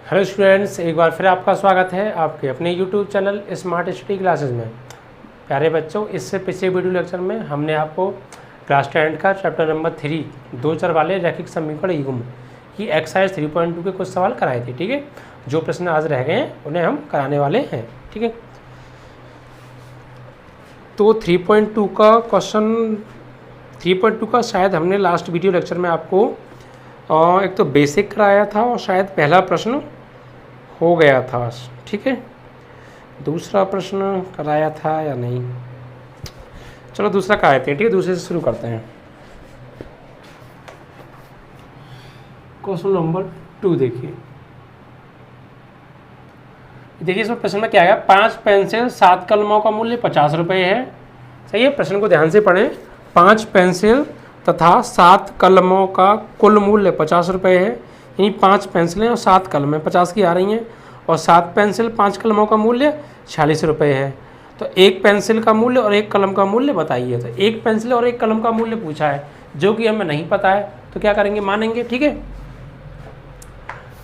Hello students, एक बार फिर आपका स्वागत है आपके अपने YouTube channel smart study classes में। प्यारे बच्चों, इससे पिछले वीडियो लेक्चर में हमने आपको क्लास 10 का चैप्टर नंबर 3 दो चर वाले रैखिक समीकरण युग्म की एक्सरसाइज 3.2 के कुछ सवाल कराए थे। ठीक है, जो प्रश्न आज रह गए हैं उन्हें हम कराने वाले हैं। ठीक है, तो 3.2 का क्वेश्चन 3.2 का शायद हमने लास्ट वीडियो लेक्चर में आपको एक तो बेसिक कराया था और शायद पहला प्रश्न हो गया था। ठीक है, दूसरा प्रश्न कराया था या नहीं, चलो दूसरा कराते हैं। ठीक है, दूसरे से शुरू करते हैं। क्वेश्चन नंबर 2 देखिए इसमें प्रश्न में क्या आया। 5 पेंसिल 7 कलमों का मूल्य 50 रुपये है। सही है, प्रश्न को ध्यान से पढ़ें। 5 पेंसिल तथा 7 कलमों का कुल मूल्य 50 रुपये है। यानी 5 पेंसिलें और 7 कलमें 50 की आ रही हैं और 7 पेंसिल 5 कलमों का मूल्य 46 रुपये है। तो एक पेंसिल का मूल्य और एक कलम का मूल्य बताइए। तो एक पेंसिल और एक कलम का मूल्य पूछा है जो कि हमें नहीं पता है, तो क्या करेंगे, मानेंगे। ठीक है,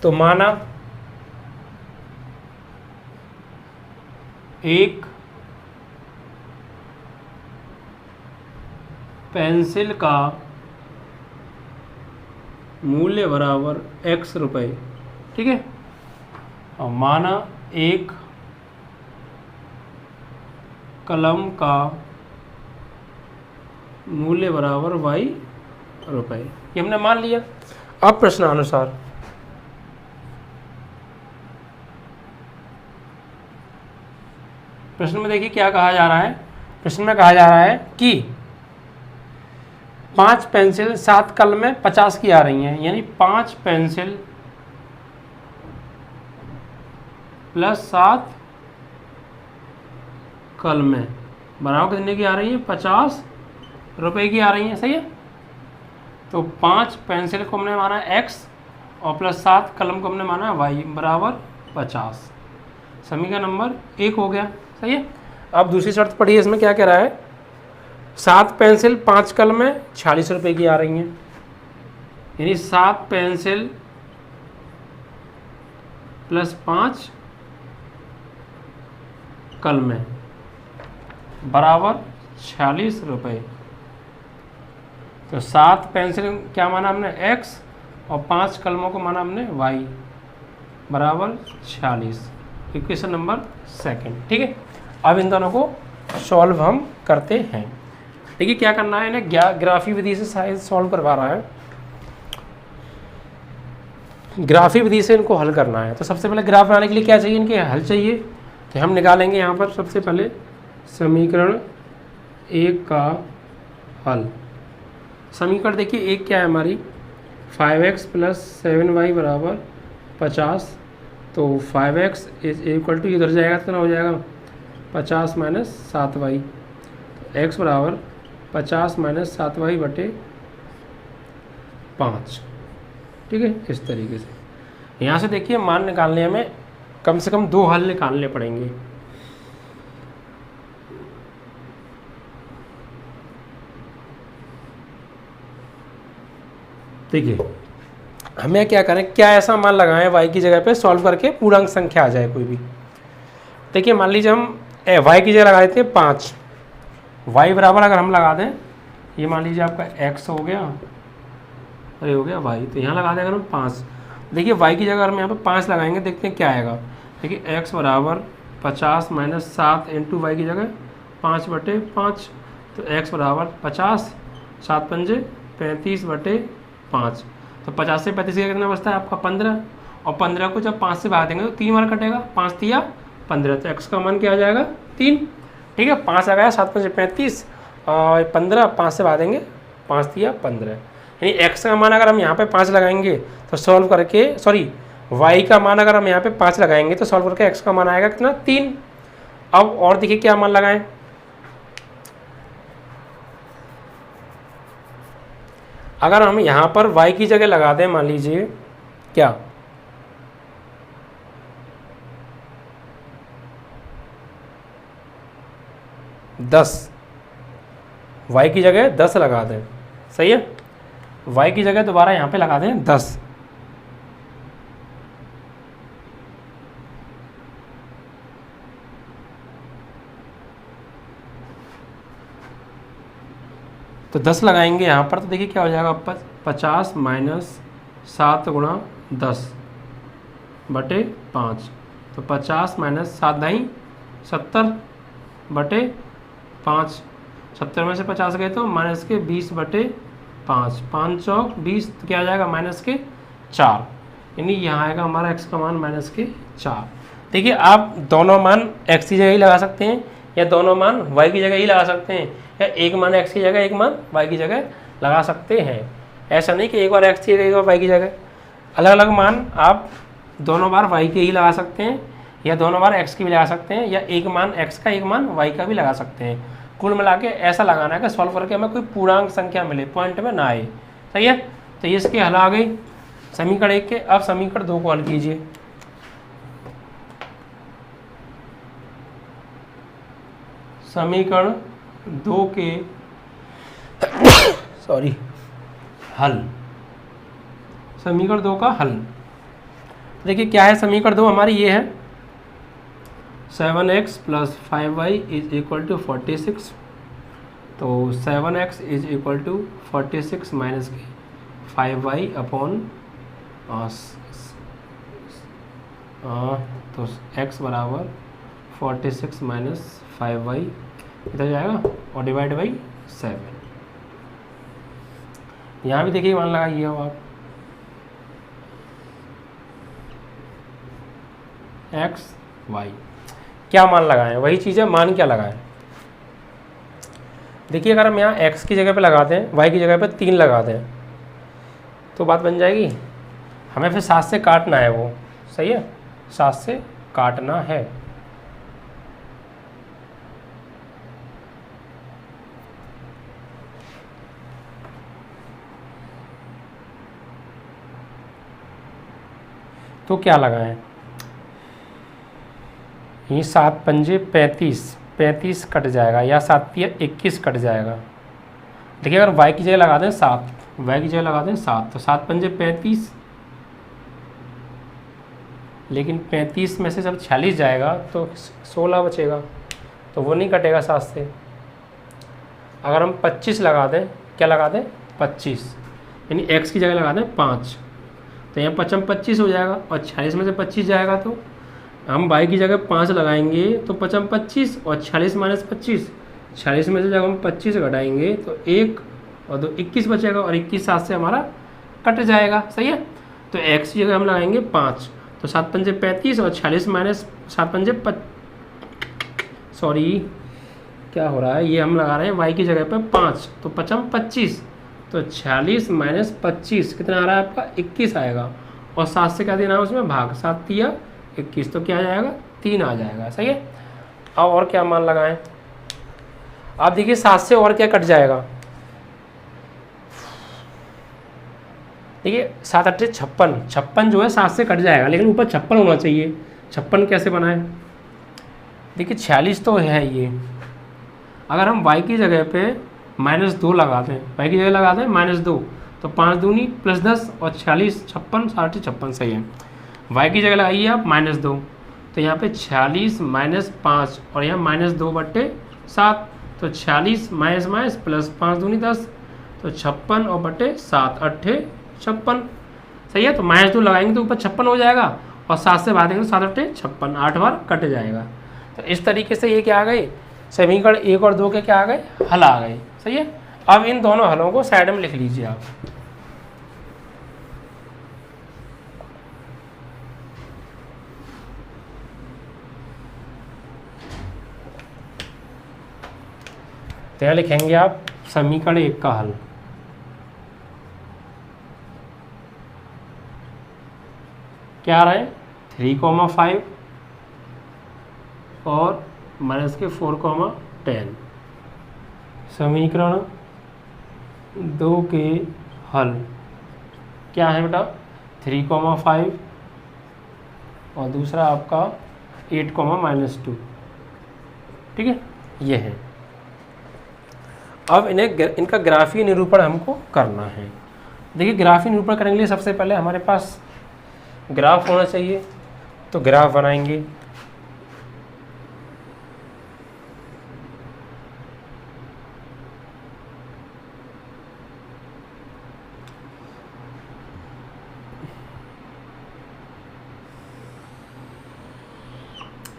तो माना एक पेंसिल का मूल्य बराबर x रुपये। ठीक है, और माना एक कलम का मूल्य बराबर y रुपये, ये हमने मान लिया। अब प्रश्नानुसार प्रश्न में देखिए क्या कहा जा रहा है। प्रश्न में कहा जा रहा है कि 5 पेंसिल 7 कलमें 50 की आ रही हैं। यानी 5 पेंसिल प्लस 7 कलमें बराबर कितने की आ रही है, 50 रुपये की आ रही हैं। सही है, तो 5 पेंसिल को हमने माना x और प्लस 7 कलम को हमने माना y बराबर 50। समीकरण नंबर 1 हो गया। सही है, अब दूसरी शर्त पढ़िए। इसमें क्या कह रहा है, 7 पेंसिल 5 कलमें 46 रुपये की आ रही हैं। यानी 7 पेंसिल प्लस 5 कलमें बराबर 46 रुपये। तो 7 पेंसिल क्या माना हमने x और 5 कलमों को माना हमने y बराबर 46। Equation number 2। ठीक है, अब इन दोनों को सॉल्व हम करते हैं। देखिए क्या करना है, इन्हें ग्राफी विधि से शायद सॉल्व करवा रहा है। ग्राफी विधि से इनको हल करना है। तो सबसे पहले ग्राफ बनाने के लिए क्या चाहिए, इनके हल चाहिए। तो हम निकालेंगे यहाँ पर सबसे पहले समीकरण 1 का हल। समीकरण देखिए 1 क्या है हमारी, 5x प्लस 7y बराबर 50। तो 5x इज इक्वल टू, इधर जाएगा तो ना हो जाएगा 50 माइनस 7y। तो x बराबर 50 माइनस 7y बटे 5। ठीक है, इस तरीके से यहाँ से देखिए मान निकालने में कम से कम 2 हल निकालने पड़ेंगे। देखिए हमें क्या करें, क्या ऐसा मान लगाएं y की जगह पे सॉल्व करके पूर्णांक संख्या आ जाए कोई भी। देखिए मान लीजिए हम y की जगह लगा देते हैं 5। y बराबर अगर हम लगा दें, ये मान लीजिए आपका x हो गया और ये हो गया y, तो यहाँ लगा दें अगर हम 5। देखिए y की जगह हम यहाँ पे 5 लगाएंगे, देखते हैं क्या आएगा। देखिए x बराबर 50 माइनस 7 इंटू वाई की जगह 5 बटे 5। तो x बराबर 50, 7 पंजे 35 बटे 5। तो 50 से 35 का कितना बचता है आपका 15, और 15 को जब 5 से भाग देंगे तो 3 बार कटेगा, 5 तिया 15। तो x का मान क्या आ जाएगा 3। ठीक है, 5 आ गया, 7 पंजे 35 और 15, 5 से भाग देंगे 5 तिया 15। यानी x का मान अगर हम यहाँ पे 5 लगाएंगे तो सॉल्व करके, सॉरी y का मान अगर हम यहाँ पे 5 लगाएंगे तो सॉल्व करके x का मान आएगा कितना 3। अब और देखिए क्या मान लगाएं, अगर हम यहाँ पर y की जगह लगा दें, मान लीजिए क्या 10, y की जगह 10 लगा दें। सही है, y की जगह दोबारा यहाँ पे लगा दें 10। तो 10 लगाएंगे यहाँ पर, तो देखिए क्या हो जाएगा 50 माइनस 7 गुणा 10 बटे 5, तो 50 माइनस 7 दाई 70 बटे 5, 70 में से 50 गए तो माइनस के 20 बटे 5, 5 चौक 20, तो क्या आ जाएगा माइनस के 4, यानी यहाँ आएगा हमारा x का मान माइनस के 4। देखिए आप दोनों मान x की जगह ही लगा सकते हैं या दोनों मान y की जगह ही लगा सकते हैं, या एक मान x की जगह एक मान y की जगह लगा सकते हैं। ऐसा नहीं कि एक बार x की जगह एक बार y की जगह, अलग अलग मान आप दोनों बार y के ही लगा सकते हैं या दोनों बार x की भी लगा सकते हैं, या एक मान x का एक मान y का भी लगा सकते हैं। कुल मिला के ऐसा लगाना है कि सॉल्व करके हमें कोई पूर्णांक संख्या मिले, पॉइंट में ना आए। सही है, तो ये इसके हल आ गई समीकरण 1 के। अब समीकरण 2 को हल कीजिए। समीकरण 2 के हल, समीकरण 2 का हल देखिए क्या है। समीकरण 2 हमारी ये है 7x + 5y = 46, तो 7x = 46 माइनस 5y अपॉन तो x बराबर 46 माइनस 5y इधर जाएगा और डिवाइड बाई 7। यहाँ भी देखिए मान लगाइए आप x y, क्या मान लगाएं, वही चीज़ है, मान क्या लगाएं। देखिए अगर हम यहाँ x की जगह पे लगा दें, y की जगह पे 3 लगा दें, तो बात बन जाएगी। हमें फिर 7 से काटना है, वो सही है, 7 से काटना है। तो क्या लगाएं, ये 7 पंजे 35 कट जाएगा, या 7 तिया 21 कट जाएगा। देखिए अगर y की जगह लगा दें 7, y की जगह लगा दें 7, तो 7 पंजे 35, लेकिन 35 में से जब 46 जाएगा तो 16 बचेगा, तो वो नहीं कटेगा 7 से। अगर हम 25 लगा दें, क्या लगा दें 25, यानी x की जगह लगा दें 5, तो यहाँ 5 25 हो जाएगा, और 46 में से 25 जाएगा तो हम y की जगह 5 लगाएंगे, तो 5 25 और 46 माइनस 25, 46 में से जब हम 25 घटाएंगे तो 1 और 2 21 बचेगा, और 21 7 से हमारा कट जाएगा। सही है, तो x की जगह हम लगाएंगे 5, तो 7 पंजे 35 और 46 माइनस 7 पंजे क्या हो रहा है, ये हम लगा रहे हैं y की जगह पे 5, तो 5 25, तो 46 माइनस 25 कितना आ रहा है आपका 21 आएगा, और 7 से क्या देना है उसमें भाग, 7 तिया 21, तो क्या आ जाएगा 3 आ जाएगा। सही है, अब और क्या मान लगाएं, आप देखिए 7 से और क्या कट जाएगा, देखिए 7 8 56 जो है 7 से कट जाएगा, लेकिन ऊपर 56 होना चाहिए। 56 कैसे बनाए, देखिए 46 तो है ये, अगर हम y की जगह पे -2 लगा दें, y की जगह लगा दें -2, तो 5 दूनी +10 और 46 56 60 56 सही है। y की जगह लगाइए आप -2, तो यहाँ पे 46 माइनस 5 और यहाँ -2 बट्टे 7, तो 46 माइनस माइनस प्लस 5 दूनी 10, तो 56 और बट्टे 7 8 56 सही है। तो -2 लगाएंगे तो ऊपर 56 हो जाएगा, और 7 से भागेंगे तो 7 8 56, 8 बार कट जाएगा। तो इस तरीके से ये क्या आ गए, समीकरण 1 और 2 के क्या आ गए, हल आ गए। सही है, अब इन दोनों हलों को साइड में लिख लीजिए आप। तो यहाँ लिखेंगे आप समीकरण 1 का हल, क्या आ रहा है 3,5 और -4,10। समीकरण 2 के हल क्या है बेटा 3,5 और दूसरा आपका 8,-2। ठीक है, ये है। अब इनका ग्राफीय निरूपण हमको करना है। देखिए ग्राफीय निरूपण करने के लिए सबसे पहले हमारे पास ग्राफ होना चाहिए, तो ग्राफ बनाएंगे।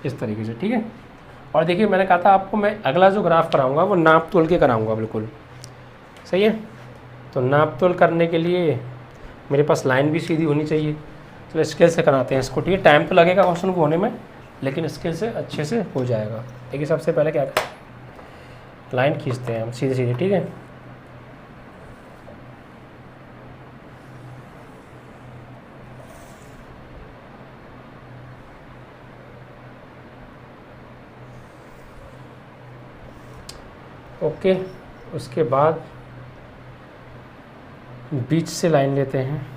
इस तरीके से, ठीक है। और देखिए मैंने कहा था आपको मैं अगला जो ग्राफ कराऊंगा वो नाप तोल के कराऊंगा, बिल्कुल सही है। तो नाप तोल करने के लिए मेरे पास लाइन भी सीधी होनी चाहिए। चलो स्केल से कराते हैं इसको, ठीक है। टाइम तो लगेगा क्वेश्चन को होने में, लेकिन स्केल से अच्छे से हो जाएगा। देखिए सबसे पहले क्या करें, लाइन खींचते हैं हम सीधे सीधे, ठीक है। ओके, उसके बाद बीच से लाइन लेते हैं।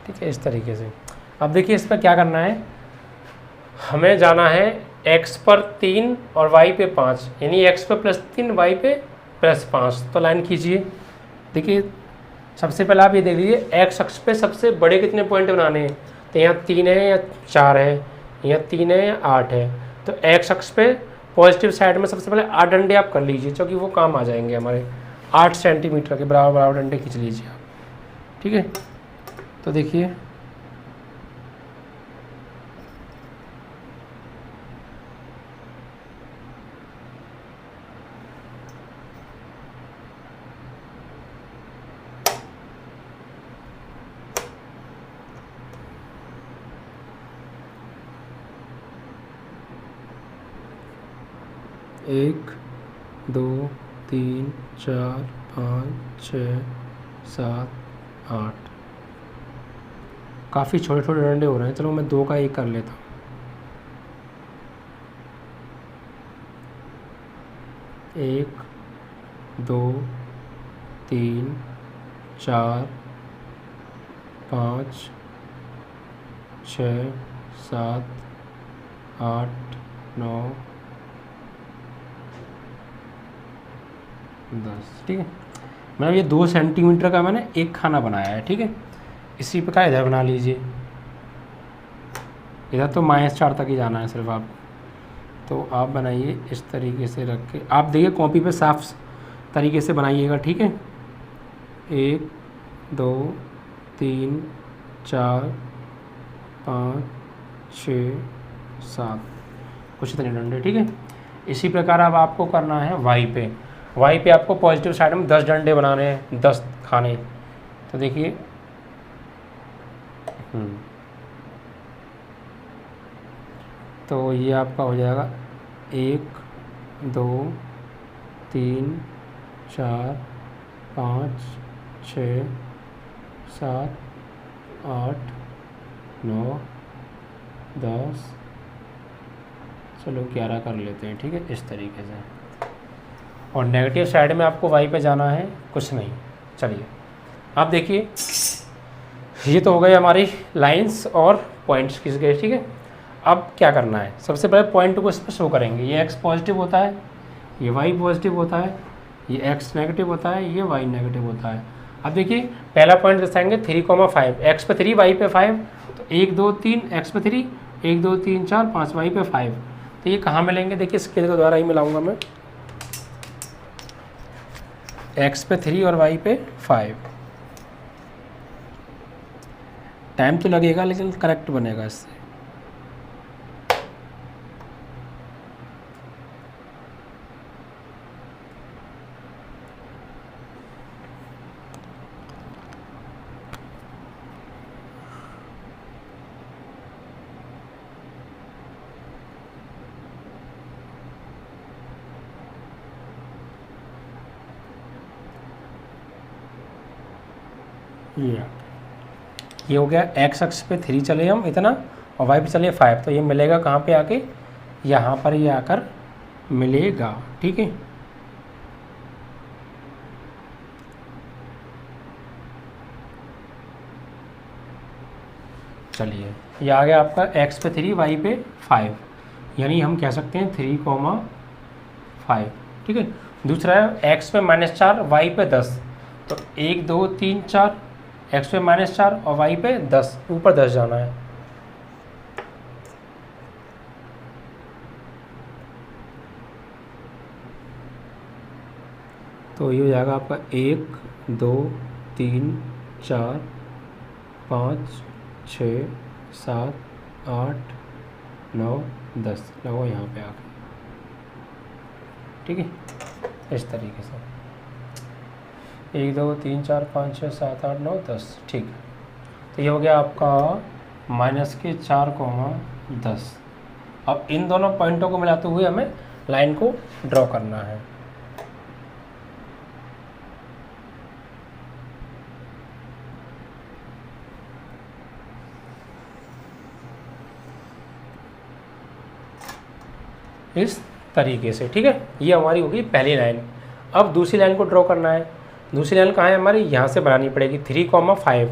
ठीक है, इस तरीके से। अब देखिए इस पर क्या करना है, हमें जाना है x पर 3 और y पे 5, यानी x पे +3 y पे +5। तो लाइन खींचिए। देखिए सबसे पहले आप ये देख लीजिए x अक्ष पे सबसे बड़े कितने पॉइंट बनाने हैं। तो यहाँ 3 है या 4 है, यहाँ 3 है या 8 है। तो x अक्ष पे पॉजिटिव साइड में सबसे पहले 8 डंडे आप कर लीजिए, क्योंकि वो काम आ जाएंगे हमारे। 8 सेंटीमीटर के बराबर बराबर डंडे खींच लीजिए आप, ठीक है। तो देखिए एक, 2, 3, 4, 5, 6, 7, 8। काफ़ी छोटे छोटे डंडे हो रहे हैं। चलो मैं 2 का 1 कर लेता हूँ। 1, 2, 3, 4, 5, 6, 7, 8, 9, 10, ठीक है। मतलब ये 2 सेंटीमीटर का मैंने एक खाना बनाया है, ठीक है। इसी प्रकार इधर बना लीजिए। इधर तो -4 तक ही जाना है सिर्फ आप। तो आप बनाइए इस तरीके से रख के, आप देखिए कॉपी पे साफ तरीके से बनाइएगा, ठीक है। 1, 2, 3, 4, 5, 6, 7, कुछ इतने डंडे, ठीक है। इसी प्रकार अब आपको करना है वाई पे। वाई पे आपको पॉजिटिव साइड में 10 डंडे बनाने हैं, 10 खाने। तो देखिए तो ये आपका हो जाएगा 1, 2, 3, 4, 5, 6, 7, 8, 9, 10, चलो 11 कर लेते हैं, ठीक है। इस तरीके से। और नेगेटिव साइड में आपको वाई पे जाना है, कुछ नहीं। चलिए आप देखिए, ये तो हो गए हमारी लाइंस और पॉइंट्स किस गए, ठीक है। अब क्या करना है, सबसे पहले पॉइंट को इस पर शो करेंगे। ये x पॉजिटिव होता है, ये y पॉजिटिव होता है, ये x नेगेटिव होता है, ये y नेगेटिव होता है। अब देखिए पहला पॉइंट दर्शाएंगे 3,5, x पे 3 y पे 5। तो 1, 2, 3 x पे 3, 1, 2, 3, 4, 5 y पे 5। तो ये कहाँ मिलेंगे, देखिए स्केल के द्वारा ही मिलाऊंगा मैं। x पे 3 और y पे 5। टाइम तो लगेगा लेकिन करेक्ट बनेगा इससे। ये हो गया एक्स अक्ष पे 3 चले हम इतना और वाई पे चले 5, तो ये मिलेगा कहाँ पे आके, यहाँ पर ये आकर मिलेगा। ठीक है, चलिए ये आ गया आपका x पे 3 y पे 5, यानी हम कह सकते हैं 3,5। ठीक है, दूसरा है x पे -4 y पे 10, तो 1 2 3 4, x पे -4 और y पे 10, ऊपर 10 जाना है। तो ये हो जाएगा आपका 1 2 3 4 5 6 7 8 9 10 लगो यहाँ पे आके। ठीक है, इस तरीके से 1 2 3 4 5 6 7 8 9 10। ठीक है, तो ये हो गया आपका -4,10। अब इन दोनों पॉइंटों को मिलाते हुए हमें लाइन को ड्रॉ करना है। इस तरीके से। ठीक है, ये हमारी होगी पहली लाइन। अब दूसरी लाइन को ड्रॉ करना है। दूसरी लाइन कहाँ है हमारी, यहाँ से बनानी पड़ेगी 3,5।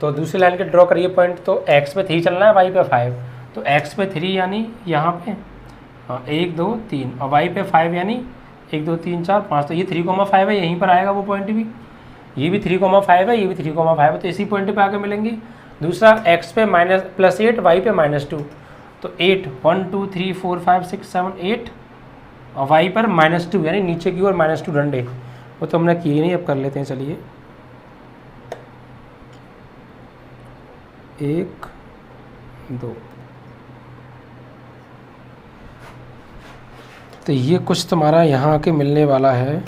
तो दूसरी लाइन के ड्रॉ करिए पॉइंट, तो x पे 3 चलना है, y पे 5, तो x पे 3 यानी यहाँ पे 1 2 3 और y पे 5 यानी 1 2 3 4 5, तो ये 3,5 है, यहीं पर आएगा वो पॉइंट भी। ये भी 3,5 है, ये भी 3,5 है, तो इसी पॉइंट पे आके मिलेंगे। दूसरा x पे +8 y पे -2, तो 8 1 2 3 4 5 6 7 8 और y पर -2 यानी नीचे की ओर -2 डंडे, वो तो हमने किए नहीं, अब कर लेते हैं। चलिए 1 2, तो ये कुछ तुम्हारा यहाँ आके मिलने वाला है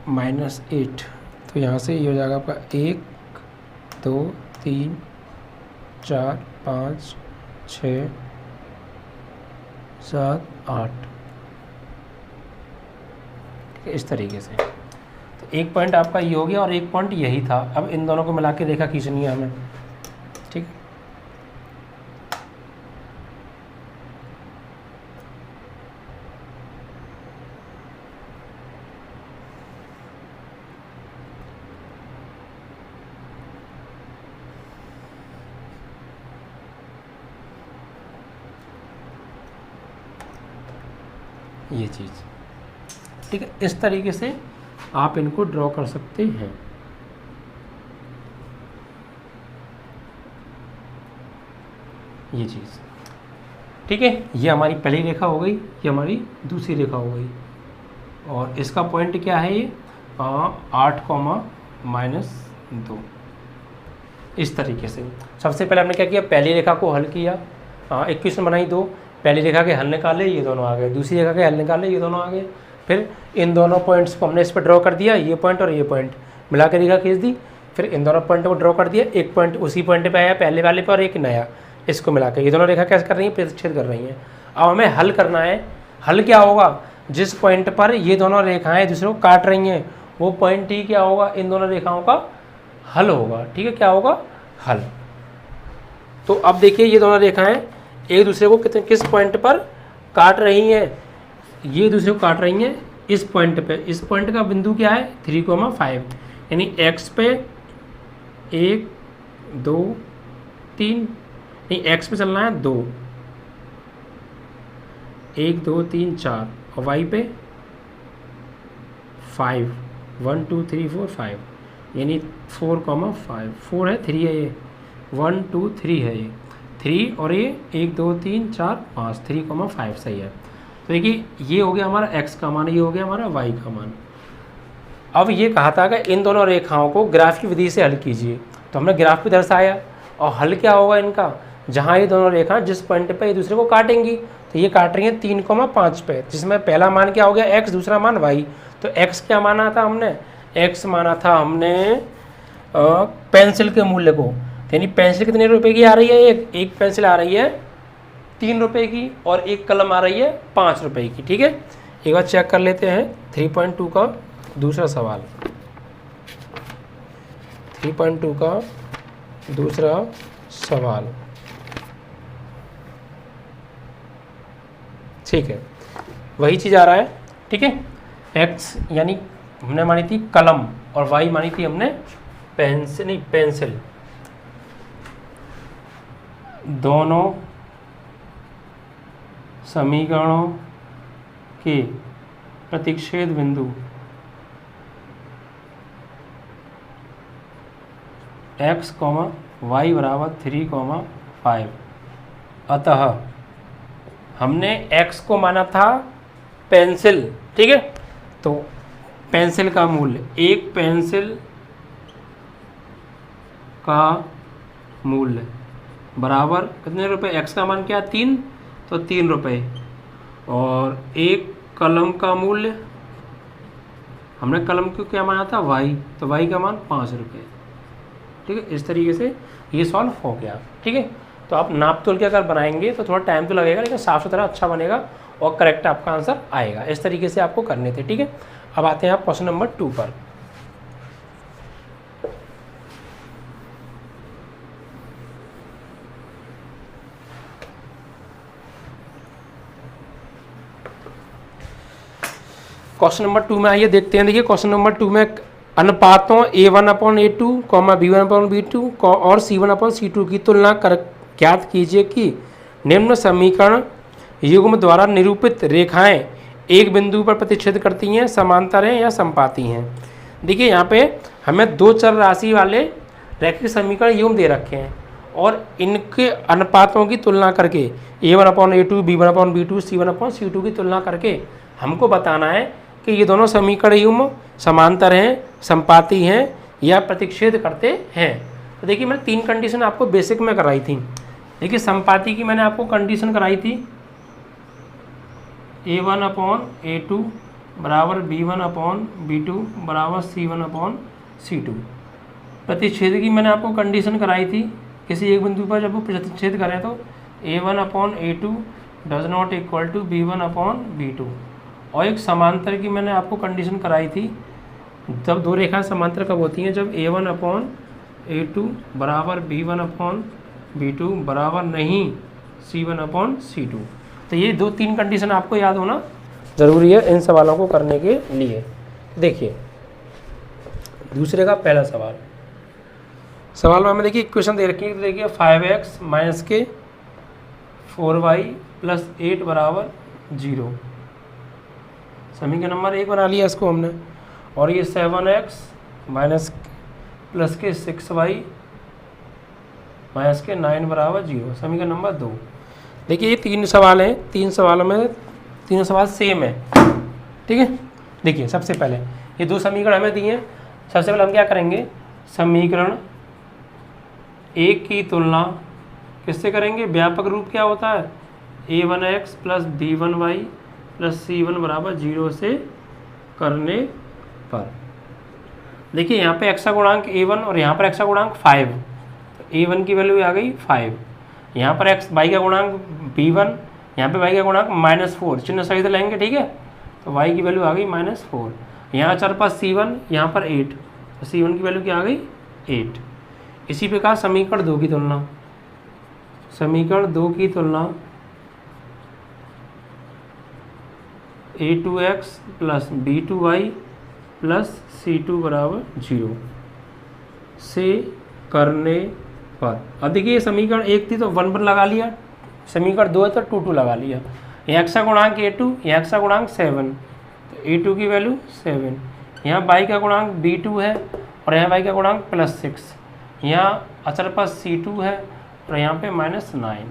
-8, तो यहाँ से ये हो जाएगा आपका 1 2 3 4 5 6 7 8, इस तरीके से। तो एक पॉइंट आपका ये हो गया और एक पॉइंट यही था। अब इन दोनों को मिला के रेखा खींचनी है हमें। ठीक, ये चीज़। ठीक है, इस तरीके से आप इनको ड्रॉ कर सकते हैं। ये चीज़। ठीक है, ये हमारी पहली रेखा हो गई, ये हमारी दूसरी रेखा हो गई, और इसका पॉइंट क्या है, ये 8,-2। इस तरीके से सबसे पहले हमने क्या किया, पहली रेखा को हल किया, इक्वेशन बनाई दो, पहली रेखा के हल निकाले, ये दोनों आ गए, दूसरी रेखा के हल निकाले, ये दोनों आ गए। फिर इन दोनों पॉइंट्स को हमने इस पर ड्रॉ कर दिया, ये पॉइंट और ये पॉइंट मिला के रेखा खींच दी। फिर इन दोनों पॉइंट को ड्रॉ कर दिया, एक पॉइंट उसी पॉइंट पे आया पहले वाले पर और एक नया, इसको मिला के ये दोनों रेखा कैसे कर रही हैं, प्रतिच्छेद कर रही हैं। अब हमें हल करना है। हल क्या होगा, जिस पॉइंट पर ये दोनों रेखाएं दूसरे को काट रही हैं वो पॉइंट ही क्या होगा, इन दोनों रेखाओं का हल होगा। ठीक है, क्या होगा, हल। तो अब देखिए ये दोनों रेखाएं एक दूसरे को किस पॉइंट पर काट रही हैं, ये दूसरे को काट रही हैं इस पॉइंट पे। इस पॉइंट का बिंदु क्या है, 3,5, यानी x पे 1 2 3, नहीं x पे चलना है 2, 1 2 3 4 और y पे 5, 1 2 3 4 5, यानी 4,5, 4 है 3 है, ये 1 2 3 है, ये 3 और ये 1 2 3 4 5, 3,5 सही है। तो देखिए ये हो गया हमारा x का मान, ये हो गया हमारा y का मान। अब ये कहा था कि इन दोनों रेखाओं को ग्राफ की विधि से हल कीजिए, तो हमने ग्राफ भी दर्शाया। और हल क्या होगा इनका, जहाँ ये दोनों रेखाएं जिस पॉइंट पे एक दूसरे को काटेंगी, तो ये काट रही हैं 3,5 पे, जिसमें पहला मान क्या हो गया x, दूसरा मान y। तो x क्या माना था हमने, x माना था हमने पेंसिल के मूल्य को, यानी पेंसिल कितने रुपए की आ रही है, एक पेंसिल आ रही है 3 रुपए की और एक कलम आ रही है 5 रुपए की। ठीक है, एक बार चेक कर लेते हैं 3.2 का दूसरा सवाल। 3.2 का दूसरा सवाल। ठीक है, वही चीज़ आ रहा है। ठीक है, एक्स यानी हमने मानी थी कलम और वाई मानी थी हमने पेंसिल, नहीं पेंसिल। दोनों समीकरणों के प्रतिच्छेद बिंदु x, y बराबर 3, 5। अतः हमने x को माना था पेंसिल। ठीक है, तो पेंसिल का मूल्य, एक पेंसिल का मूल्य बराबर कितने रुपए, x का मान क्या 3, तो 3 रुपये। और एक कलम का मूल्य, हमने कलम को क्या माना था y, तो y का मान 5 रुपये। ठीक है, इस तरीके से ये सॉल्व हो गया। ठीक है, तो आप नाप तोल के अगर बनाएंगे तो थोड़ा टाइम तो लगेगा, लेकिन साफ सुथरा अच्छा बनेगा और करेक्ट आपका आंसर आएगा। इस तरीके से आपको करने थे। ठीक है, अब आते हैं आप क्वेश्चन नंबर 2 पर। क्वेश्चन नंबर 2 में आइए देखते हैं। देखिए क्वेश्चन नंबर 2 में अनुपातों A1/A2, B1/B2 और C1/C2 की तुलना कर ज्ञात कीजिए कि निम्न समीकरण युग्म द्वारा निरूपित रेखाएं एक बिंदु पर प्रतिच्छेद करती हैं, समांतर हैं या समपाती हैं। देखिए यहाँ पे हमें दो चर राशि वाले रैखिक समीकरण युग्म दे रखे हैं और इनके अनुपातों की तुलना करके A1/A2, B1/B2, C1/C2 की तुलना करके हमको बताना है कि ये दोनों समीकरण युग्म समांतर हैं, समपाती हैं या प्रतिच्छेद करते हैं। तो देखिए मैंने 3 कंडीशन आपको बेसिक में कराई थी। देखिए समपाती की मैंने आपको कंडीशन कराई थी A1/A2 बराबर B1/B2 बराबर C1/C2। प्रतिच्छेद की मैंने आपको कंडीशन कराई थी, किसी एक बिंदु पर जब वो प्रतिच्छेद करें तो A1/A2 does not equal to B1/B2। और एक समांतर की मैंने आपको कंडीशन कराई थी, जब दो रेखाएं समांतर कब होती हैं, जब A1/A2 बराबर B1/B2 बराबर नहीं C1/C2। तो ये 2-3 कंडीशन आपको याद होना ज़रूरी है इन सवालों को करने के लिए। देखिए दूसरे का पहला सवाल में हमें देखिए इक्वेशन दे रखी है। तो देखिए 5x माइनस के 4y प्लस 8 बराबर 0। समीकरण नंबर 1 बना लिया इसको हमने। और ये 7x माइनस प्लस के 6y माइनस के 9 बराबर 0, समीकरण नंबर 2। देखिए ये 3 सवाल हैं, 3 सवालों में तीनों सवाल सेम है। ठीक है, देखिए सबसे पहले ये 2 समीकरण हमें दिए हैं। सबसे पहले हम क्या करेंगे, समीकरण 1 की तुलना किससे करेंगे, व्यापक रूप क्या होता है A1x plus B1y plus C1 बराबर 0 से करने पर। देखिए यहाँ पे x का गुणांक A1 और यहाँ पर x का गुणांक 5, तो A1 की वैल्यू आ गई 5। यहाँ पर y का गुणांक B1, यहाँ पे y का गुणांक -4, चिन्ह सही से लेंगे। ठीक है, तो y की वैल्यू आ गई -4। यहाँ चर पर C1, यहाँ पर 8, तो C1 की वैल्यू क्या आ गई 8। इसी प्रकार समीकरण 2 की तुलना, समीकरण 2 की तुलना A2x plus B2y plus C2 बराबर 0 से करने पर। अब देखिए समीकरण 1 थी तो 1 पर लगा लिया, समीकरण 2 है तो 2 लगा लिया। यहाँ x का गुणांक A2, यहाँ x का गुणांक 7, तो A2 की वैल्यू 7। यहाँ y का गुणांक B2 है और यहाँ y का गुणांक +6। यहाँ अचर पर C2 है और यहाँ पे -9।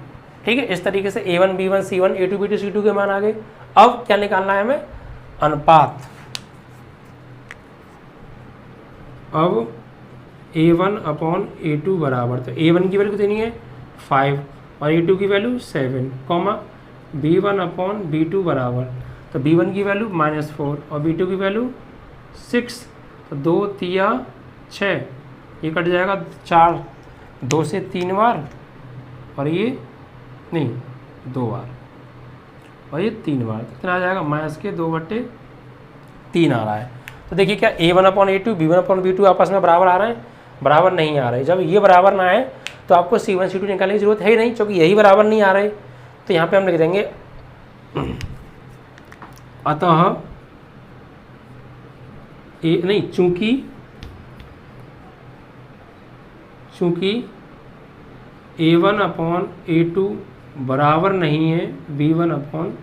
ठीक है, इस तरीके से A1, B1, C1, A2, B2, C2 के मान आ गए। अब क्या निकालना है हमें, अनुपात। अब A1/A2 बराबर, तो A1 की वैल्यू कितनी है 5 और A2 की वैल्यू 7, B1/B2 बराबर, तो B1 की वैल्यू -4 और B2 की वैल्यू 6, तो 2 तिया 6, ये कट जाएगा 4, 2 से 3 बार और ये नहीं 2 बार और ये 3 बार, कितना आ जाएगा -2/3 आ रहा है। तो देखिए क्या A1/A2 B1/B2 आपस में बराबर आ रहे हैं, बराबर नहीं आ रहे। जब ये बराबर ना आए तो आपको C1 C2 निकालने की जरूरत है ही नहीं, क्योंकि यही बराबर नहीं आ रहे। तो यहाँ पे हम लिख देंगे अतः चूंकि A1 अपॉन A2 बराबर नहीं है B1 अपॉन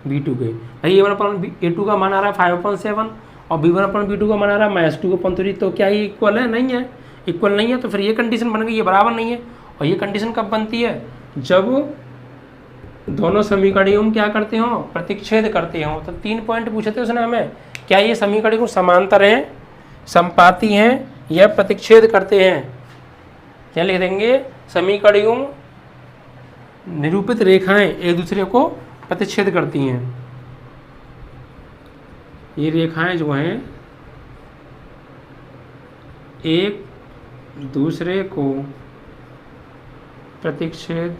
B2 के। भाई A1 अपॉन A2 का मान आ रहा है 5/7 और B1 अपॉन B2 का मान आ रहा है -2/3। तो क्या ये इक्वल है? नहीं है, इक्वल नहीं है। तो फिर ये कंडीशन बन गई, ये बराबर नहीं है। और ये कंडीशन कब बनती है? जब दोनों समीकरणों क्या करते हो? प्रतिच्छेद करते हो। तो 3 पॉइंट पूछे थे उसने हमें, क्या ये समीकरण समांतर हैं, समपाती हैं या प्रतिच्छेद करते हैं? क्या लिख देंगे? समीकरणों निरूपित रेखाएं एक दूसरे को प्रतिच्छेद करती हैं। ये रेखाएं जो हैं एक दूसरे को प्रतिच्छेद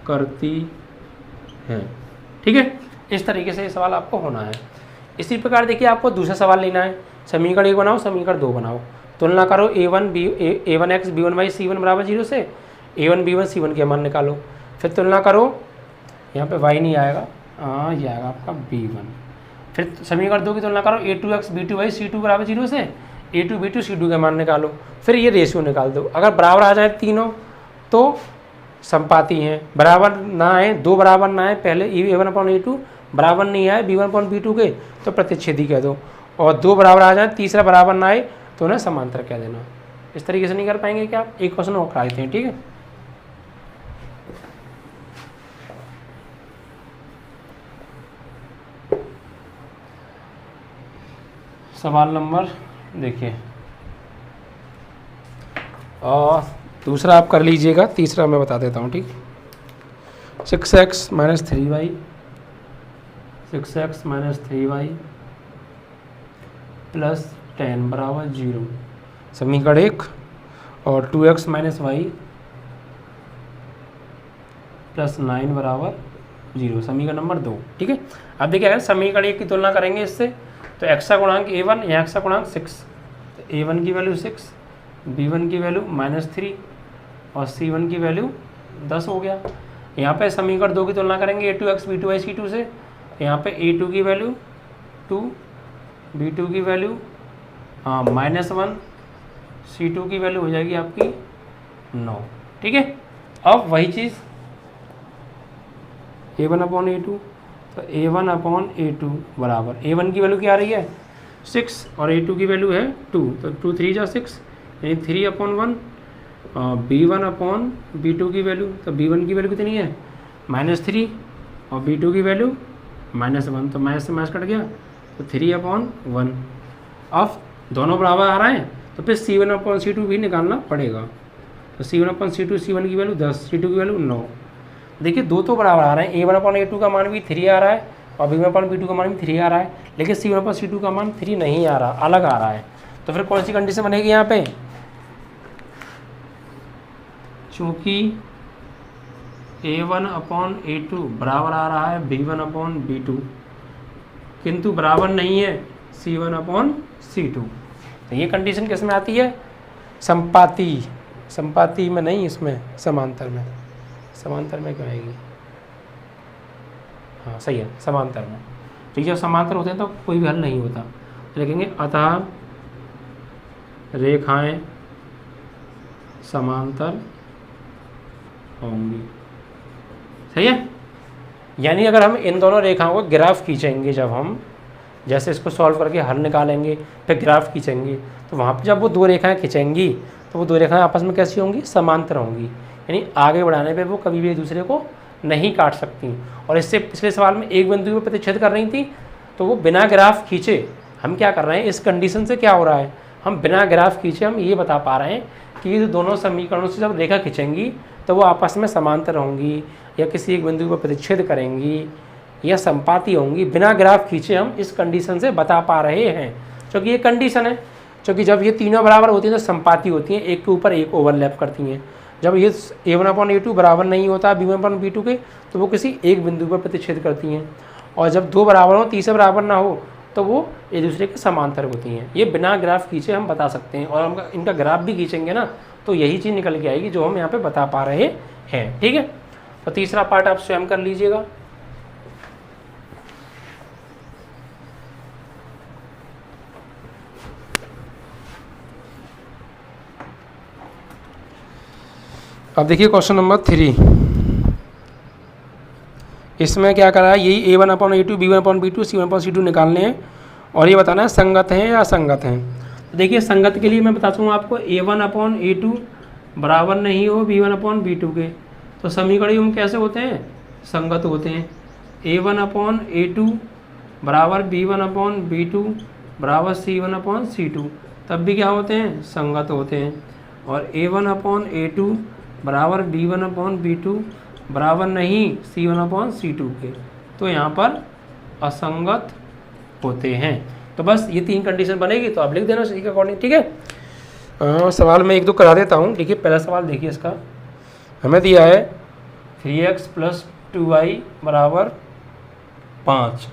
करती हैं। ठीक है, इस तरीके से ये सवाल आपको होना है। इसी प्रकार देखिए आपको दूसरा सवाल लेना है। समीकरण 1 बनाओ, समीकरण 2 बनाओ, तुलना करो A1x B1y C1 बराबर 0 से A1 B1 C1 के मान निकालो। फिर तुलना करो, यहाँ पे y नहीं आएगा, हाँ ये आएगा आपका B1। फिर समीकरण 2 की तुलना करो A2x B2y C2 बराबर 0 से A2 B2 C2 के मान निकालो। फिर ये रेशियो निकाल दो। अगर बराबर आ जाए तीनों तो संपाती हैं, बराबर ना आए, दो बराबर ना आए, पहले A1 अपॉन A2 बराबर नहीं आए B1 अपॉन B2 के तो प्रतिच्छेदी कह दो। और दो बराबर आ जाए, तीसरा बराबर ना आए तो उन्हें समांतर कह देना। इस तरीके से नहीं कर पाएंगे क्या आप? एक क्वेश्चन और करा देते हैं, ठीक है। सवाल नंबर देखिए, और दूसरा आप कर लीजिएगा, तीसरा मैं बता देता हूँ, ठीक। 6x - 3y 6x - 3y + 10 बराबर 0 समीकरण 1। और 2x - y + 9 बराबर 0 समीकरण नंबर 2। ठीक है, अब देखिए अगर समीकरण 1 की तुलना करेंगे इससे तो x का गुणांक A1 या x का गुणांक 6, तो A1 की वैल्यू 6, B1 की वैल्यू -3 और C1 की वैल्यू 10 हो गया। यहाँ पे समीकरण 2 की तुलना करेंगे A2x B2y C2 से, यहाँ पे A2 की वैल्यू 2, B2 की वैल्यू -1, C2 की वैल्यू हो जाएगी आपकी 9। ठीक है, अब वही चीज़ A1 अपॉन A2, तो A1 अपॉन A2 बराबर A1 की वैल्यू क्या आ रही है 6 और A2 की वैल्यू है 2, तो 2 3 जा 6 यानी 3/1। B1 अपॉन B2 की वैल्यू, तो B1 की वैल्यू कितनी है -3 और B2 की वैल्यू -1, तो माइनस से माइनस कट गया तो 3/1। अब दोनों बराबर आ रहे हैं तो फिर C1 अपॉन C2 भी निकालना पड़ेगा। तो C1 अपॉन C2, C1 की वैल्यू 10, C2 की वैल्यू 9। देखिए दो तो बराबर आ रहे हैं, A1 अपॉन A2 का मान भी 3 आ रहा है और B1 अपॉन B2 का मान भी 3 आ रहा है, लेकिन C1 अपॉन C2 का मान 3 नहीं आ रहा, अलग आ रहा है। तो फिर कौन सी कंडीशन बनेगी यहाँ पे? चूँकि A1 अपॉन A2 बराबर आ रहा है B1 अपॉन B2 किंतु बराबर नहीं है C1 अपॉन C2, तो ये कंडीशन किस में आती है? संपाती, संपाती में नहीं, इसमें समांतर में। समांतर में क्या आएगी? हाँ सही है, समांतर में। ठीक है, जब समांतर होते हैं तो कोई भी हल नहीं होता। तो लिखेंगे अतः रेखाएं समांतर होंगी। सही है, यानी अगर हम इन दोनों रेखाओं को ग्राफ खींचेंगे, जब हम जैसे इसको सॉल्व करके हल निकालेंगे फिर ग्राफ खींचेंगे, तो वहाँ पर जब वो दो रेखाएं खींचेंगी तो वो दो रेखाएं आपस में कैसी होंगी? समांतर होंगी, यानी आगे बढ़ाने पे वो कभी भी एक दूसरे को नहीं काट सकती। और इससे पिछले सवाल में एक बिंदु पर प्रतिच्छेद कर रही थी, तो वो बिना ग्राफ खींचे हम क्या कर रहे हैं, इस कंडीशन से क्या हो रहा है, हम बिना ग्राफ खींचे हम ये बता पा रहे हैं कि ये दोनों समीकरणों से जब रेखा खींचेंगी तो वो आपस में समांतर होंगी या किसी एक बिंदु पर प्रतिच्छेद करेंगी या संपाती होंगी। बिना ग्राफ खींचे हम इस कंडीशन से बता पा रहे हैं, क्योंकि ये कंडीशन है। क्योंकि जब ये तीनों बराबर होती हैं तो संपाती होती हैं, एक के ऊपर एक ओवरलैप करती हैं। जब ये A1 अपॉन A2 बराबर नहीं होता B1 अपॉन B2 के, तो वो किसी एक बिंदु पर प्रतिच्छेद करती हैं। और जब दो बराबर हो, तीसरा बराबर ना हो, तो वो एक दूसरे के समांतर होती हैं। ये बिना ग्राफ खींचे हम बता सकते हैं, और हम इनका ग्राफ भी खींचेंगे ना तो यही चीज़ निकल के आएगी जो हम यहाँ पे बता पा रहे हैं। ठीक है, तो तीसरा पार्ट आप स्वयं कर लीजिएगा। अब देखिए क्वेश्चन नंबर 3, इसमें क्या करा है, यही A1/A2 B1/B2 C1/C2 निकालने हैं और ये बताना है संगत हैं या असंगत हैं। तो देखिए संगत के लिए मैं बताता हूँ आपको, A1/A2 बराबर नहीं हो B1/B2 के, तो समीकरण कैसे होते हैं, संगत होते हैं। A1/A2 बराबर B1/B2 बराबर C1/C2, तब भी क्या होते हैं, संगत होते हैं। और A1/A2 बराबर B1/B2 बराबर नहीं C1/C2 के, तो यहाँ पर असंगत होते हैं। तो बस ये 3 कंडीशन बनेगी, तो आप लिख देना इसी के अकॉर्डिंग। ठीक है, सवाल मैं 1-2 करा देता हूँ। देखिए पहला सवाल देखिए, इसका हमें दिया है 3x + 2y बराबर 5।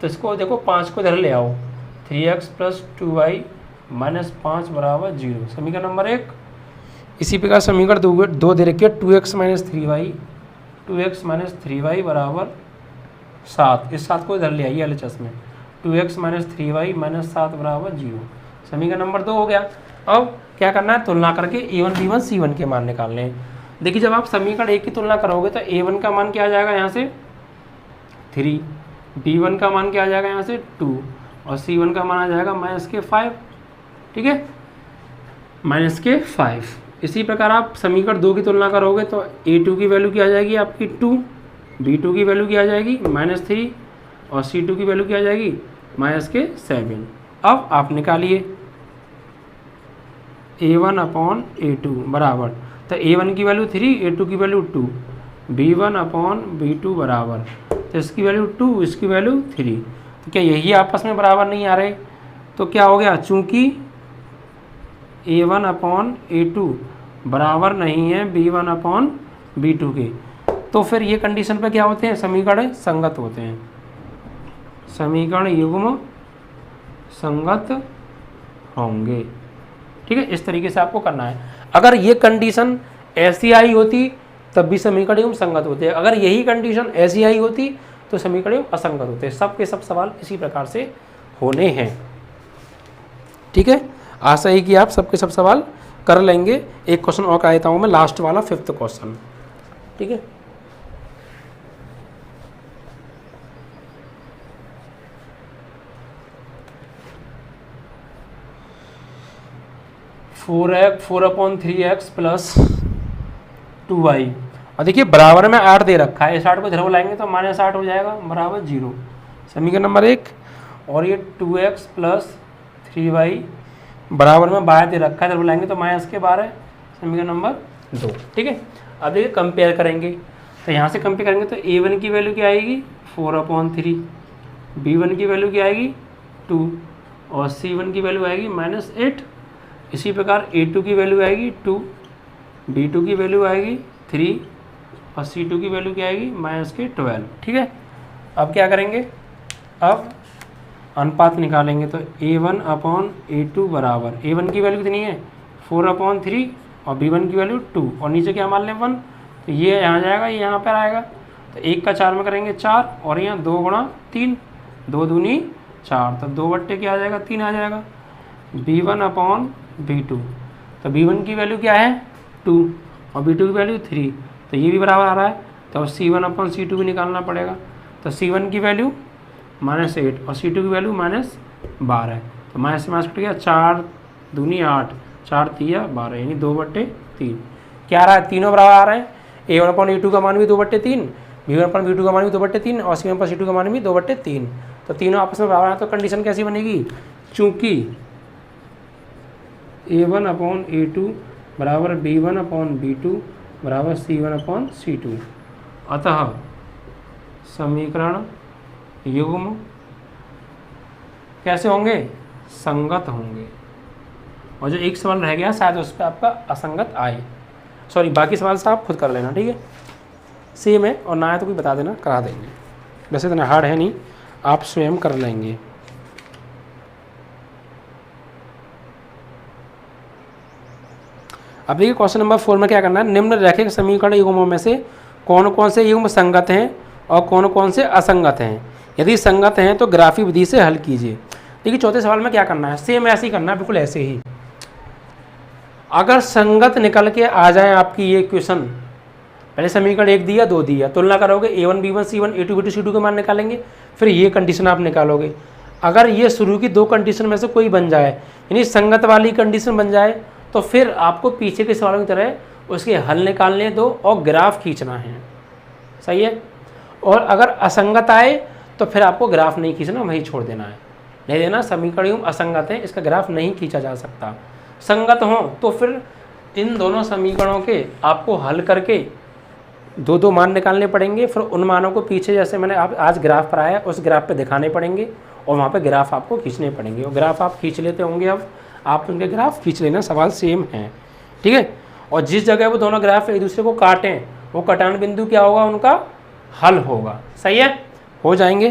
तो इसको देखो 5 को इधर ले आओ, 3x + 2y - 5 बराबर 0, समीकरण नंबर 1। इसी प्रकार समीकरण 2 दे रखिए 2x - 3y बराबर 7। इस 7 को इधर ले आइए LHS में, 2x - 3y - 7 बराबर 0, समीकरण नंबर 2 हो गया। अब क्या करना है, तुलना करके A1 B1 C1 के मान निकालने हैं। देखिए जब आप समीकरण 1 की तुलना करोगे तो A1 का मान क्या आ जाएगा यहाँ से 3, B1 का मान क्या आ जाएगा यहाँ से 2, और C1 का मान आ जाएगा -5। ठीक है, -5। इसी प्रकार आप समीकरण 2 की तुलना करोगे तो A2 की वैल्यू क्या आ जाएगी आपकी 2, B2 की वैल्यू क्या आ जाएगी -3, और C2 की वैल्यू क्या आ जाएगी -7। अब आप निकालिए A1/A2 बराबर, तो A1 की वैल्यू 3, A2 की वैल्यू 2, B1/B2 बराबर, तो इसकी वैल्यू 2, इसकी वैल्यू 3। तो क्या यही आपस में बराबर नहीं आ रहे, तो क्या हो गया, चूंकि A1/A2 बराबर नहीं है B1/B2 के, तो फिर ये कंडीशन पे क्या होते हैं, समीकरण संगत होते हैं, समीकरण युग्म संगत होंगे। ठीक है, इस तरीके से आपको करना है। अगर ये कंडीशन ऐसी आई होती तब भी समीकरण युग्म संगत होते हैं, अगर यही कंडीशन ऐसी आई होती तो समीकरण युग्म असंगत होते हैं। सब के सब सवाल इसी प्रकार से होने हैं। ठीक है, आशा है कि आप सबके सब सवाल कर लेंगे। एक क्वेश्चन और कर देता हूँ मैं, लास्ट वाला 5th क्वेश्चन। ठीक है, फोर अपॉन 3x + 2y, और देखिए बराबर में 8 दे रखा है, इस 8 को इधर बुलाएंगे तो -8 हो जाएगा बराबर 0, समीकरण नंबर 1। और ये 2x + 3y बराबर में 12 दे रखा है, इधर बुलाएंगे तो -12, समीकरण नंबर 2। ठीक है, अब देखिए कंपेयर करेंगे, तो यहाँ से कंपेयर करेंगे तो A1 की वैल्यू क्या आएगी 4/3, B1 की वैल्यू क्या आएगी 2, और C1 की वैल्यू आएगी -8। इसी प्रकार A2 की वैल्यू आएगी 2, B2 की वैल्यू आएगी 3, और C2 की वैल्यू क्या आएगी -12। ठीक है, अब क्या करेंगे, अब अनुपात निकालेंगे, तो A1/A2 बराबर, A1 की वैल्यू कितनी है 4/3, और B1 की वैल्यू 2, और नीचे क्या मान लें 1, तो ये यहाँ जाएगा, ये यहाँ पर आएगा, तो 1 का 4 में करेंगे 4, और यहाँ 2 × 3, 2 दूनी 4, तो 2 बट्टे क्या आ जाएगा 3 आ जाएगा। B1/B2, तो B1 की वैल्यू क्या है 2, और B2 की वैल्यू 3, तो ये भी बराबर आ रहा है, तो C1/C2 भी निकालना पड़ेगा, तो C1 की वैल्यू -8, और C2 की वैल्यू -12, तो माइनस से माइनस कट गया, 4 दूनी 8, 4 तिया 12, यानी 2/3। क्या आ रहा है, तीनों बराबर आ रहे हैं, A1/A2 का मान भी 2/3, B1/B2 का मान भी 2/3, और C1/C2 का मान भी 2/3, तो तीनों आपस में बराबर है। तो कंडीशन कैसी बनेगी, चूंकि A1/A2 बराबर B1/B2 बराबर C1/C2, अतः समीकरण युग्म कैसे होंगे, संगत होंगे। और जो एक सवाल रह गया शायद उस पर आपका असंगत आए, सॉरी बाकी सवाल से आप खुद कर लेना। ठीक है, सेम है, और ना है तो कोई बता देना, करा देंगे, वैसे इतना हार्ड है नहीं, आप स्वयं कर लेंगे। अब देखिए क्वेश्चन नंबर 4 में क्या करना है, निम्नलिखित समीकरण युग्मों में से कौन कौन से युग्म संगत हैं और कौन कौन से असंगत हैं, यदि संगत हैं तो ग्राफी विधि से हल कीजिए। देखिए चौथे सवाल में क्या करना है, सेम ऐसे ही करना है, बिल्कुल ऐसे ही। अगर संगत निकल के आ जाए आपकी ये क्वेश्चन, पहले समीकरण 1 दिया 2 दिया, तुलना करोगे A1 B1 C1 A2 B2 C2 के मान निकालेंगे, फिर ये कंडीशन आप निकालोगे। अगर ये शुरू की 2 कंडीशन में से कोई बन जाए, यानी संगत वाली कंडीशन बन जाए, तो फिर आपको पीछे के सवालों की तरह उसके हल निकालने दो और ग्राफ खींचना है, सही है। और अगर असंगत आए तो फिर आपको ग्राफ नहीं खींचना, वहीं छोड़ देना है, नहीं देना। समीकरण असंगत है, इसका ग्राफ नहीं खींचा जा सकता। संगत हो तो फिर इन दोनों समीकरणों के आपको हल करके 2 मान निकालने पड़ेंगे, फिर उन मानों को पीछे जैसे मैंने आप आज ग्राफ पर आया उस ग्राफ पे दिखाने पड़ेंगे और वहाँ पे ग्राफ आपको खींचने पड़ेंगे। और ग्राफ आप खींच लेते होंगे, अब आप उनके ग्राफ खींच लेना, सवाल सेम है, ठीक है। और जिस जगह वो दोनों ग्राफ एक दूसरे को काटें, वो कटान बिंदु क्या होगा, उनका हल होगा, सही है, हो जाएंगे।